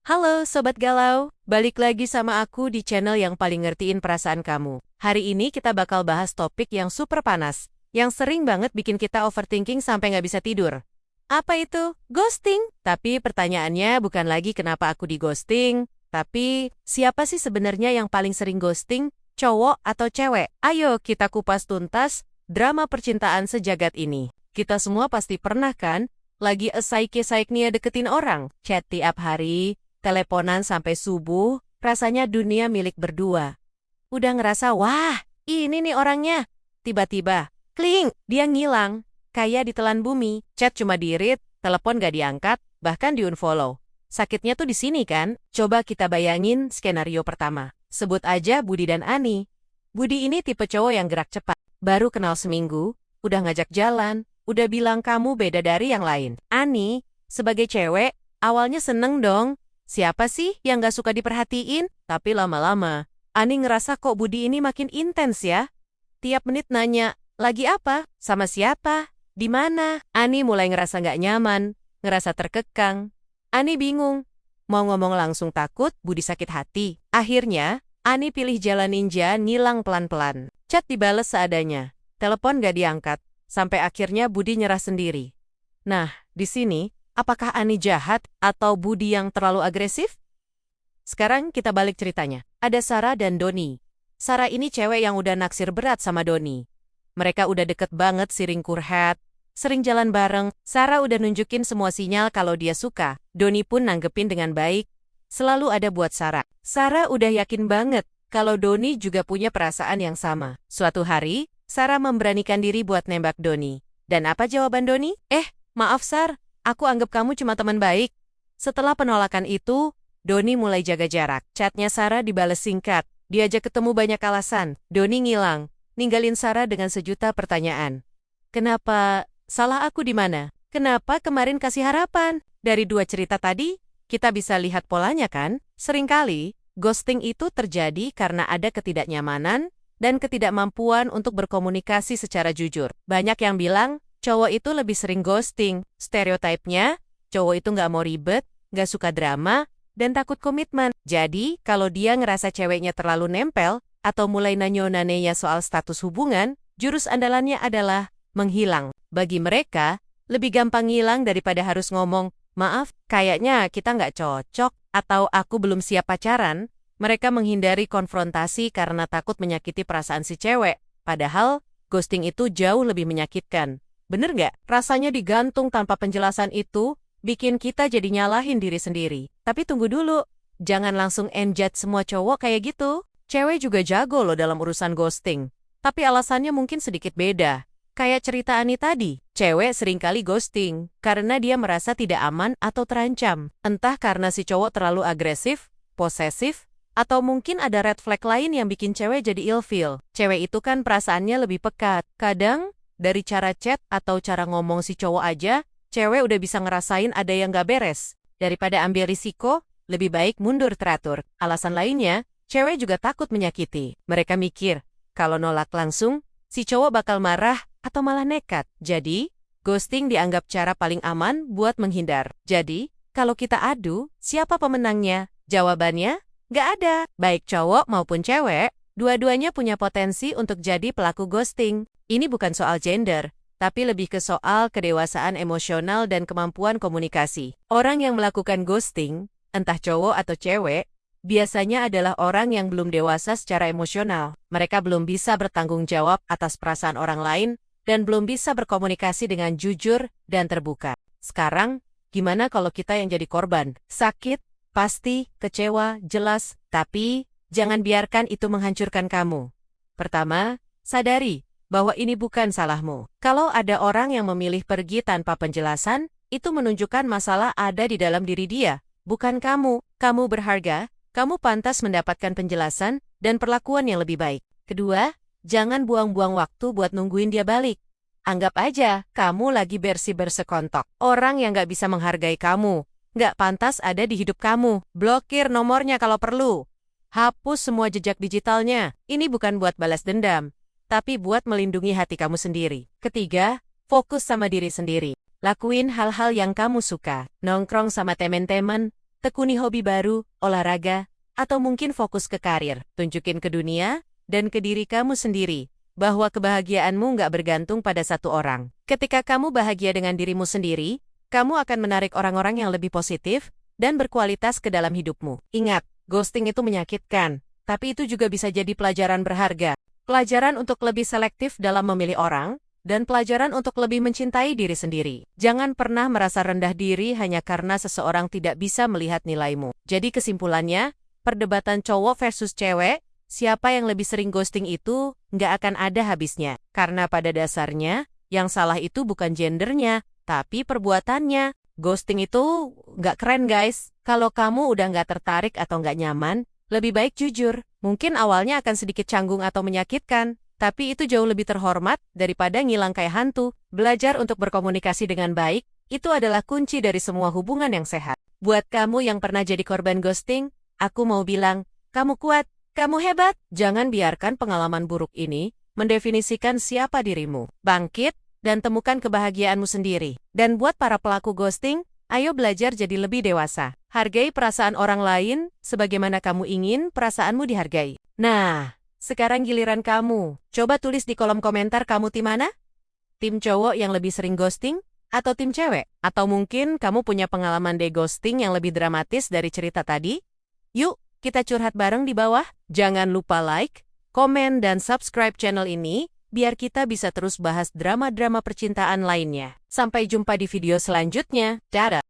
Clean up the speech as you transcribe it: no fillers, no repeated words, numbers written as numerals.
Halo Sobat Galau, balik lagi sama aku di channel yang paling ngertiin perasaan kamu. Hari ini kita bakal bahas topik yang super panas, yang sering banget bikin kita overthinking sampai nggak bisa tidur. Apa itu? Ghosting. Tapi pertanyaannya bukan lagi kenapa aku di ghosting, tapi siapa sih sebenarnya yang paling sering ghosting, cowok atau cewek? Ayo kita kupas tuntas drama percintaan sejagat ini. Kita semua pasti pernah kan, lagi asaik-asaiknya deketin orang, chat tiap hari, teleponan sampai subuh, rasanya dunia milik berdua. Udah ngerasa, wah, ini nih orangnya. Tiba-tiba, kling, dia ngilang. Kayak ditelan bumi, chat cuma di-read, telepon gak diangkat, bahkan di-unfollow. Sakitnya tuh di sini kan? Coba kita bayangin skenario pertama. Sebut aja Budi dan Ani. Budi ini tipe cowok yang gerak cepat. Baru kenal seminggu, udah ngajak jalan, udah bilang kamu beda dari yang lain. Ani, sebagai cewek, awalnya seneng dong. Siapa sih yang gak suka diperhatiin? Tapi lama-lama, Ani ngerasa kok Budi ini makin intens ya. Tiap menit nanya, lagi apa? Sama siapa? Di mana? Ani mulai ngerasa gak nyaman, ngerasa terkekang. Ani bingung. Mau ngomong langsung takut, Budi sakit hati. Akhirnya, Ani pilih jalan ninja ngilang pelan-pelan. Chat dibales seadanya. Telepon gak diangkat. Sampai akhirnya Budi nyerah sendiri. Nah, di sini, apakah Ani jahat atau Budi yang terlalu agresif? Sekarang kita balik ceritanya. Ada Sarah dan Doni. Sarah ini cewek yang udah naksir berat sama Doni. Mereka udah deket banget sering curhat, sering jalan bareng. Sarah udah nunjukin semua sinyal kalau dia suka. Doni pun nanggepin dengan baik. Selalu ada buat Sarah. Sarah udah yakin banget kalau Doni juga punya perasaan yang sama. Suatu hari, Sarah memberanikan diri buat nembak Doni. Dan apa jawaban Doni? Maaf Sar. Aku anggap kamu cuma teman baik. Setelah penolakan itu, Doni mulai jaga jarak. Chatnya Sarah dibales singkat. Diajak ketemu banyak alasan. Doni ngilang, ninggalin Sarah dengan sejuta pertanyaan. Kenapa? Salah aku di mana? Kenapa kemarin kasih harapan? Dari dua cerita tadi, kita bisa lihat polanya kan? Seringkali, ghosting itu terjadi karena ada ketidaknyamanan dan ketidakmampuan untuk berkomunikasi secara jujur. Banyak yang bilang, cowok itu lebih sering ghosting. Stereotipnya, cowok itu nggak mau ribet, nggak suka drama, dan takut komitmen. Jadi, kalau dia ngerasa ceweknya terlalu nempel, atau mulai nanyo-nanenya soal status hubungan, jurus andalannya adalah menghilang. Bagi mereka, lebih gampang ngilang daripada harus ngomong, maaf, kayaknya kita nggak cocok, atau aku belum siap pacaran. Mereka menghindari konfrontasi karena takut menyakiti perasaan si cewek. Padahal, ghosting itu jauh lebih menyakitkan. Bener nggak? Rasanya digantung tanpa penjelasan itu, bikin kita jadi nyalahin diri sendiri. Tapi tunggu dulu, jangan langsung judge semua cowok kayak gitu. Cewek juga jago loh dalam urusan ghosting. Tapi alasannya mungkin sedikit beda. Kayak cerita Ani tadi, cewek seringkali ghosting karena dia merasa tidak aman atau terancam. Entah karena si cowok terlalu agresif, posesif, atau mungkin ada red flag lain yang bikin cewek jadi ilfeel. Cewek itu kan perasaannya lebih pekat. Kadang, dari cara chat atau cara ngomong si cowok aja, cewek udah bisa ngerasain ada yang gak beres. Daripada ambil risiko, lebih baik mundur teratur. Alasan lainnya, cewek juga takut menyakiti. Mereka mikir, kalau nolak langsung, si cowok bakal marah atau malah nekat. Jadi, ghosting dianggap cara paling aman buat menghindar. Jadi, kalau kita adu, siapa pemenangnya? Jawabannya, gak ada. Baik cowok maupun cewek, dua-duanya punya potensi untuk jadi pelaku ghosting. Ini bukan soal gender, tapi lebih ke soal kedewasaan emosional dan kemampuan komunikasi. Orang yang melakukan ghosting, entah cowok atau cewek, biasanya adalah orang yang belum dewasa secara emosional. Mereka belum bisa bertanggung jawab atas perasaan orang lain, dan belum bisa berkomunikasi dengan jujur dan terbuka. Sekarang, gimana kalau kita yang jadi korban? Sakit, pasti, kecewa, jelas, tapi jangan biarkan itu menghancurkan kamu. Pertama, sadari bahwa ini bukan salahmu. Kalau ada orang yang memilih pergi tanpa penjelasan, itu menunjukkan masalah ada di dalam diri dia, bukan kamu. Kamu berharga, kamu pantas mendapatkan penjelasan dan perlakuan yang lebih baik. Kedua, jangan buang-buang waktu buat nungguin dia balik. Anggap aja, kamu lagi bersih-bersih kontak. Orang yang gak bisa menghargai kamu, gak pantas ada di hidup kamu. Blokir nomornya kalau perlu. Hapus semua jejak digitalnya. Ini bukan buat balas dendam, tapi buat melindungi hati kamu sendiri. Ketiga, fokus sama diri sendiri. Lakuin hal-hal yang kamu suka. Nongkrong sama temen-temen, tekuni hobi baru, olahraga, atau mungkin fokus ke karir. Tunjukin ke dunia dan ke diri kamu sendiri bahwa kebahagiaanmu nggak bergantung pada satu orang. Ketika kamu bahagia dengan dirimu sendiri, kamu akan menarik orang-orang yang lebih positif dan berkualitas ke dalam hidupmu. Ingat, ghosting itu menyakitkan, tapi itu juga bisa jadi pelajaran berharga. Pelajaran untuk lebih selektif dalam memilih orang, dan pelajaran untuk lebih mencintai diri sendiri. Jangan pernah merasa rendah diri hanya karena seseorang tidak bisa melihat nilaimu. Jadi kesimpulannya, perdebatan cowok versus cewek, siapa yang lebih sering ghosting itu nggak akan ada habisnya. Karena pada dasarnya, yang salah itu bukan gendernya, tapi perbuatannya. Ghosting itu nggak keren guys. Kalau kamu udah nggak tertarik atau nggak nyaman, lebih baik jujur. Mungkin awalnya akan sedikit canggung atau menyakitkan, tapi itu jauh lebih terhormat daripada ngilang kayak hantu. Belajar untuk berkomunikasi dengan baik, itu adalah kunci dari semua hubungan yang sehat. Buat kamu yang pernah jadi korban ghosting, aku mau bilang, kamu kuat, kamu hebat. Jangan biarkan pengalaman buruk ini mendefinisikan siapa dirimu. Bangkit dan temukan kebahagiaanmu sendiri. Dan buat para pelaku ghosting, ayo belajar jadi lebih dewasa. Hargai perasaan orang lain sebagaimana kamu ingin perasaanmu dihargai. Nah, sekarang giliran kamu. Coba tulis di kolom komentar kamu tim mana? Tim cowok yang lebih sering ghosting? Atau tim cewek? Atau mungkin kamu punya pengalaman de-ghosting yang lebih dramatis dari cerita tadi? Yuk, kita curhat bareng di bawah. Jangan lupa like, komen, dan subscribe channel ini, biar kita bisa terus bahas drama-drama percintaan lainnya. Sampai jumpa di video selanjutnya. Dadah!